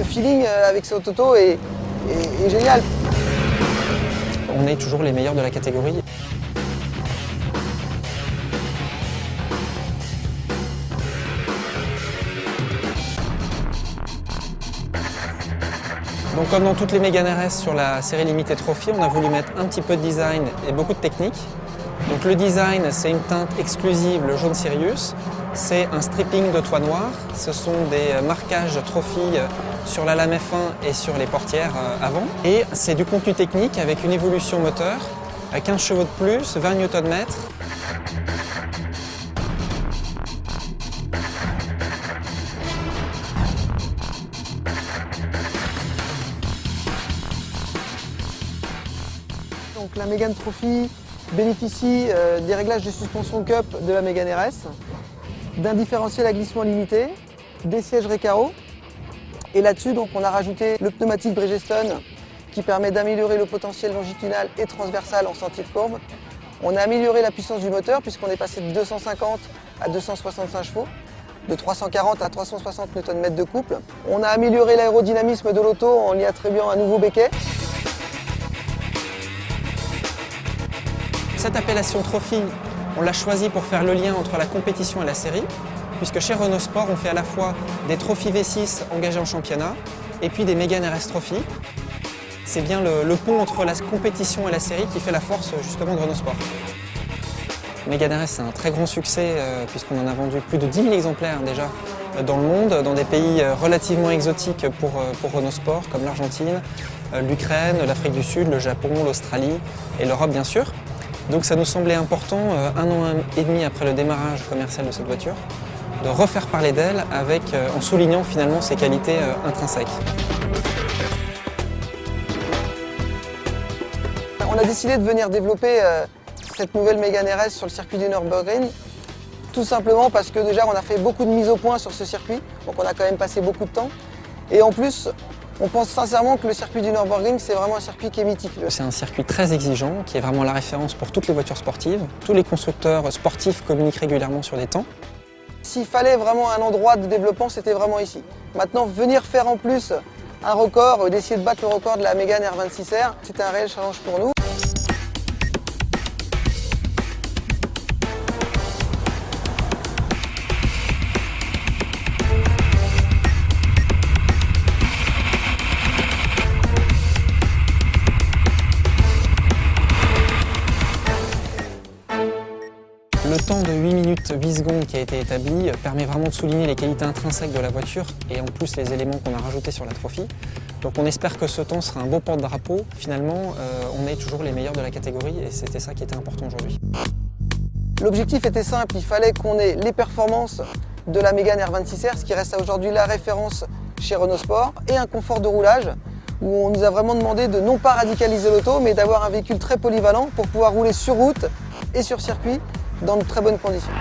feeling avec cette auto est génial. On est toujours les meilleurs de la catégorie. Donc comme dans toutes les Mégane RS sur la série limitée Trophy, on a voulu mettre un petit peu de design et beaucoup de technique. Donc le design, c'est une teinte exclusive, le jaune Sirius. C'est un stripping de toit noir. Ce sont des marquages Trophy sur la lame F1 et sur les portières avant. Et c'est du contenu technique avec une évolution moteur, à 15 chevaux de plus, 20 Nm. Donc la Mégane Trophy bénéficie des réglages de suspension Cup de la Mégane RS, d'un différentiel à glissement limité, des sièges Recaro. Et là-dessus, donc, on a rajouté le pneumatique Bridgestone qui permet d'améliorer le potentiel longitudinal et transversal en sortie de courbe. On a amélioré la puissance du moteur puisqu'on est passé de 250 à 265 chevaux, de 340 à 360 Nm de couple. On a amélioré l'aérodynamisme de l'auto en y attribuant un nouveau béquet. Cette appellation Trophy, on l'a choisie pour faire le lien entre la compétition et la série, puisque chez Renault Sport, on fait à la fois des Trophy V6 engagés en championnat et puis des Mégane RS Trophy. C'est bien le pont entre la compétition et la série qui fait la force justement de Renault Sport. Mégane RS, c'est un très grand succès puisqu'on en a vendu plus de 10 000 exemplaires déjà dans le monde, dans des pays relativement exotiques pour Renault Sport, comme l'Argentine, l'Ukraine, l'Afrique du Sud, le Japon, l'Australie et l'Europe bien sûr. Donc ça nous semblait important, un an et demi après le démarrage commercial de cette voiture, de refaire parler d'elle en soulignant finalement ses qualités intrinsèques. On a décidé de venir développer cette nouvelle Mégane RS sur le circuit du Nürburgring, tout simplement parce que déjà on a fait beaucoup de mises au point sur ce circuit, donc on a quand même passé beaucoup de temps. Et en plus, on pense sincèrement que le circuit du Nürburgring, c'est vraiment un circuit qui est mythique. C'est un circuit très exigeant, qui est vraiment la référence pour toutes les voitures sportives. Tous les constructeurs sportifs communiquent régulièrement sur des temps. S'il fallait vraiment un endroit de développement, c'était vraiment ici. Maintenant, venir faire en plus un record, d'essayer de battre le record de la Mégane R26R, c'était un réel challenge pour nous. Le temps de 8 minutes 8 secondes qui a été établi permet vraiment de souligner les qualités intrinsèques de la voiture et en plus les éléments qu'on a rajoutés sur la Trophy. Donc on espère que ce temps sera un beau porte-drapeau. Finalement, on est toujours les meilleurs de la catégorie et c'était ça qui était important aujourd'hui. L'objectif était simple, il fallait qu'on ait les performances de la Mégane R26R, ce qui reste aujourd'hui la référence chez Renault Sport, et un confort de roulage où on nous a vraiment demandé de non pas radicaliser l'auto, mais d'avoir un véhicule très polyvalent pour pouvoir rouler sur route et sur circuit dans de très bonnes conditions.